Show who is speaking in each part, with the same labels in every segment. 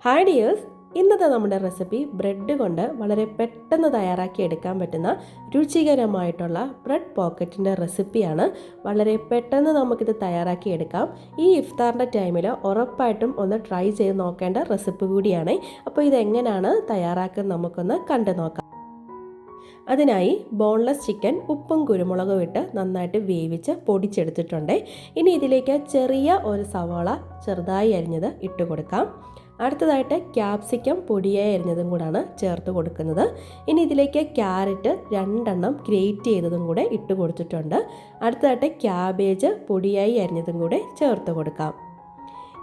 Speaker 1: Hi dears, ഇന്നത്തെ നമ്മുടെ recipe bread കൊണ്ട് വളരെ പെട്ടെന്ന് തയ്യാറാക്കി എടുക്കാൻ പറ്റുന്ന രുചികരമായിട്ടുള്ള ബ്രെഡ് പോക്കറ്റിൻ്റെ റെസിപ്പിയാണ്. വളരെ പെട്ടെന്ന് നമുക്കിത് തയ്യാറാക്കി എടുക്കാം. ഈ ഇഫ്താറിൻ്റെ ടൈമിൽ ഉറപ്പായിട്ടും ഒന്ന് ട്രൈ ചെയ്ത് നോക്കേണ്ട റെസിപ്പി കൂടിയാണ്. അപ്പോൾ ഇതെങ്ങനെയാണ് തയ്യാറാക്കുന്നത് നമുക്കൊന്ന് കണ്ടു നോക്കാം. അതിനായി ബോൺലെസ് ചിക്കൻ ഉപ്പും കുരുമുളകും ഇട്ട് നന്നായിട്ട് വേവിച്ച് പൊടിച്ചെടുത്തിട്ടുണ്ട്. ഇനി ഇതിലേക്ക് ചെറിയ ഒരു സവാള ചെറുതായി അരിഞ്ഞത് ഇട്ട് കൊടുക്കാം. അടുത്തതായിട്ട് ക്യാപ്സിക്കം പൊടിയായി അരിഞ്ഞതും കൂടാണ് ചേർത്ത് കൊടുക്കുന്നത്. ഇനി ഇതിലേക്ക് ക്യാരറ്റ് 2 ഗ്രേറ്റ് ചെയ്തതും കൂടെ ഇട്ട് കൊടുത്തിട്ടുണ്ട്. അടുത്തതായിട്ട് ക്യാബേജ് പൊടിയായി അരിഞ്ഞതും കൂടെ ചേർത്ത് കൊടുക്കാം.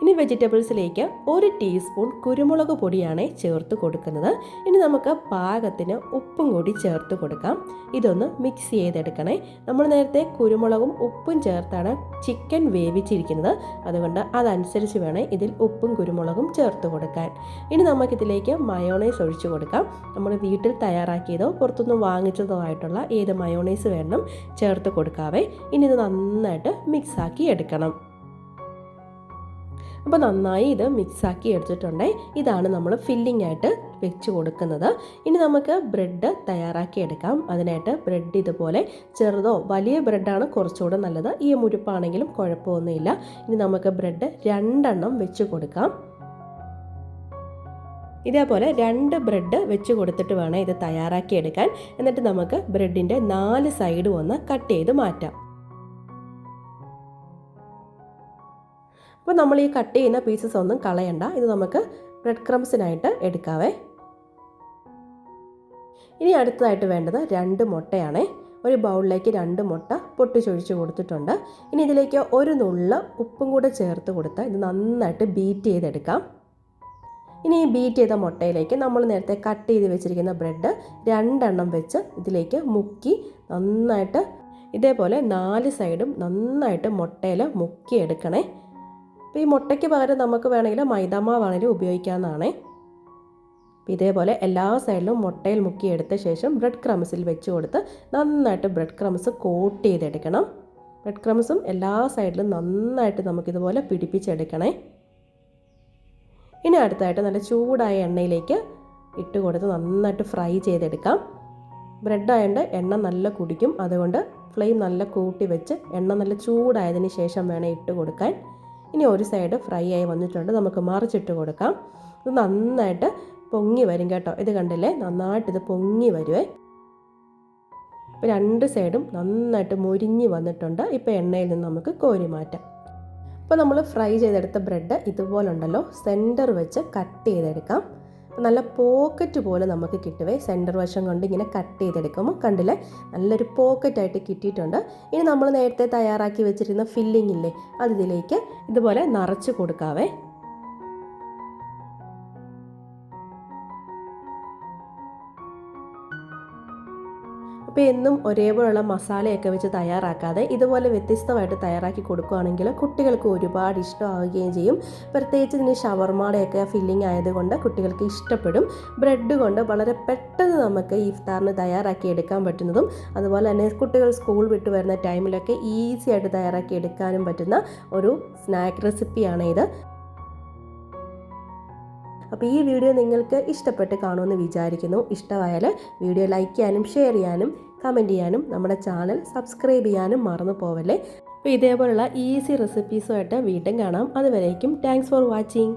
Speaker 1: ഇനി വെജിറ്റബിൾസിലേക്ക് 1 ടീസ്പൂൺ കുരുമുളക് പൊടിയാണ് ചേർത്ത് കൊടുക്കുന്നത്. ഇനി നമുക്ക് പാകത്തിന് ഉപ്പും കൂടി ചേർത്ത് കൊടുക്കാം. ഇതൊന്ന് മിക്സ് ചെയ്തെടുക്കണേ. നമ്മൾ നേരത്തെ കുരുമുളകും ഉപ്പും ചേർത്താണ് ചിക്കൻ വേവിച്ചിരിക്കുന്നത്. അതുകൊണ്ട് അതനുസരിച്ച് വേണേ ഇതിൽ ഉപ്പും കുരുമുളകും ചേർത്ത് കൊടുക്കാൻ. ഇനി നമുക്കിതിലേക്ക് മയോണൈസ് ഒഴിച്ചു കൊടുക്കാം. നമ്മൾ വീട്ടിൽ തയ്യാറാക്കിയതോ പുറത്തുനിന്ന് വാങ്ങിച്ചതോ ആയിട്ടുള്ള ഏത് മയോണൈസ് വേണം ചേർത്ത് കൊടുക്കാവേ. ഇനി ഇത് നന്നായിട്ട് മിക്സാക്കി എടുക്കണം. അപ്പോൾ നന്നായി ഇത് മിക്സാക്കി എടുത്തിട്ടുണ്ട്. ഇതാണ് നമ്മൾ ഫില്ലിംഗ് ആയിട്ട് വെച്ച് കൊടുക്കുന്നത്. ഇനി നമുക്ക് ബ്രെഡ് തയ്യാറാക്കി എടുക്കാം. അതിനായിട്ട് ബ്രെഡ് ഇതുപോലെ ചെറുതോ വലിയ ബ്രെഡാണ് കുറച്ചുകൂടെ നല്ലത്. ഈ മുരുപ്പാണെങ്കിലും കുഴപ്പമൊന്നുമില്ല. ഇനി നമുക്ക് ബ്രെഡ് 2 വെച്ച് കൊടുക്കാം. ഇതേപോലെ 2 ബ്രെഡ് വെച്ച് കൊടുത്തിട്ട് വേണം ഇത് തയ്യാറാക്കി എടുക്കാൻ. എന്നിട്ട് നമുക്ക് ബ്രെഡിൻ്റെ 4 സൈഡും ഒന്ന് കട്ട് ചെയ്ത് മാറ്റാം. അപ്പോൾ നമ്മൾ ഈ കട്ട് ചെയ്യുന്ന പീസസ് ഒന്നും കളയണ്ട. ഇത് നമുക്ക് ബ്രെഡ് ക്രംസിനായിട്ട് എടുക്കാവേ. ഇനി അടുത്തതായിട്ട് വേണ്ടത് 2 മുട്ടയാണ്. ഒരു ബൗളിലേക്ക് 2 മുട്ട പൊട്ടിച്ചൊഴിച്ച് കൊടുത്തിട്ടുണ്ട്. ഇനി ഇതിലേക്ക് ഒരു നുള്ള് ഉപ്പും കൂടെ ചേർത്ത് കൊടുത്ത് ഇത് നന്നായിട്ട് ബീറ്റ് ചെയ്തെടുക്കാം. ഇനി ഈ ബീറ്റ് ചെയ്ത മുട്ടയിലേക്ക് നമ്മൾ നേരത്തെ കട്ട് ചെയ്ത് വെച്ചിരിക്കുന്ന ബ്രെഡ് 2 വെച്ച് ഇതിലേക്ക് മുക്കി നന്നായിട്ട് ഇതേപോലെ 4 സൈഡും നന്നായിട്ട് മുട്ടയിൽ മുക്കി എടുക്കണേ. അപ്പോൾ ഈ മുട്ടയ്ക്ക് പകരം നമുക്ക് വേണമെങ്കിൽ മൈദാമാവാണെങ്കിലും ഉപയോഗിക്കാവുന്നതാണ്. ഇതേപോലെ എല്ലാ സൈഡിലും മുട്ടയിൽ മുക്കിയെടുത്ത ശേഷം ബ്രെഡ് ക്രംസിൽ വെച്ച് കൊടുത്ത് നന്നായിട്ട് ബ്രെഡ് ക്രംസ് കോട്ട് ചെയ്തെടുക്കണം. ബ്രെഡ് ക്രംസും എല്ലാ സൈഡിലും നന്നായിട്ട് നമുക്കിതുപോലെ പിടിപ്പിച്ചെടുക്കണേ. ഇനി അടുത്തായിട്ട് നല്ല ചൂടായ എണ്ണയിലേക്ക് ഇട്ട് കൊടുത്ത് നന്നായിട്ട് ഫ്രൈ ചെയ്തെടുക്കാം. ബ്രെഡ് ആയതുകൊണ്ട് എണ്ണ നല്ല കുടിക്കും. അതുകൊണ്ട് ഫ്ലെയിം നല്ല കൂട്ടി വെച്ച് എണ്ണ നല്ല ചൂടായതിന് ശേഷം വേണം ഇട്ട് കൊടുക്കാൻ. ഇനി ഒരു സൈഡ് ഫ്രൈ ആയി വന്നിട്ടുണ്ട്. നമുക്ക് മറിച്ചിട്ട് കൊടുക്കാം. ഇത് നന്നായിട്ട് പൊങ്ങി വരും കേട്ടോ. ഇത് കണ്ടില്ലേ, നന്നായിട്ട് ഇത് പൊങ്ങി വരുവേ. ഇപ്പോൾ 2 സൈഡും നന്നായിട്ട് മുരിഞ്ഞ് വന്നിട്ടുണ്ട്. ഇപ്പോൾ എണ്ണയിൽ നിന്ന് നമുക്ക് കോരി മാറ്റാം. ഇപ്പോൾ നമ്മൾ ഫ്രൈ ചെയ്തെടുത്ത ബ്രെഡ് ഇതുപോലുണ്ടല്ലോ സെൻറ്റർ വെച്ച് കട്ട് ചെയ്തെടുക്കാം. നല്ല പോക്കറ്റ് പോലെ നമുക്ക് കിട്ടുവേ. സെൻറ്റർ വശം കൊണ്ട് ഇങ്ങനെ കട്ട് ചെയ്തെടുക്കുമ്പോൾ കണ്ടില്ലേ, നല്ലൊരു പോക്കറ്റായിട്ട് കിട്ടിയിട്ടുണ്ട്. ഇനി നമ്മൾ നേരത്തെ തയ്യാറാക്കി വെച്ചിരുന്ന ഫില്ലിംഗ് ഇല്ലേ, അതിലേക്ക് ഇതുപോലെ നിറച്ച് കൊടുക്കാവേ. അപ്പോൾ എന്നും ഒരേപോലുള്ള മസാലയൊക്കെ വെച്ച് തയ്യാറാക്കാതെ ഇതുപോലെ വ്യത്യസ്തമായിട്ട് തയ്യാറാക്കി കൊടുക്കുകയാണെങ്കിൽ കുട്ടികൾക്ക് ഒരുപാട് ഇഷ്ടമാവുകയും ചെയ്യും. പ്രത്യേകിച്ച് ഇതിന് ഷവർമയുടെയൊക്കെ ഫില്ലിംഗ് ആയതുകൊണ്ട് കുട്ടികൾക്ക് ഇഷ്ടപ്പെടും. ബ്രെഡ് കൊണ്ട് വളരെ പെട്ടെന്ന് നമുക്ക് ഇഫ്താറിന് തയ്യാറാക്കി എടുക്കാൻ പറ്റുന്നതും അതുപോലെ തന്നെ കുട്ടികൾ സ്കൂൾ വിട്ട് വരുന്ന ടൈമിലൊക്കെ ഈസി ആയിട്ട് തയ്യാറാക്കി എടുക്കാനും പറ്റുന്ന ഒരു സ്നാക്ക് റെസിപ്പിയാണ് ഇത്. അപ്പോൾ ഈ വീഡിയോ നിങ്ങൾക്ക് ഇഷ്ടപ്പെട്ട് കാണുമെന്ന് വിചാരിക്കുന്നു. ഇഷ്ടമായാൽ വീഡിയോ ലൈക്ക് ചെയ്യാനും ഷെയർ ചെയ്യാനും കമൻറ്റ് ചെയ്യാനും നമ്മുടെ ചാനൽ സബ്സ്ക്രൈബ് ചെയ്യാനും മറന്നു പോവല്ലേ. അപ്പോൾ ഇതേപോലുള്ള ഈസി റെസിപ്പീസുമായിട്ട് വീണ്ടും കാണാം. അതുവരേക്കും താങ്ക്സ് ഫോർ വാച്ചിങ്.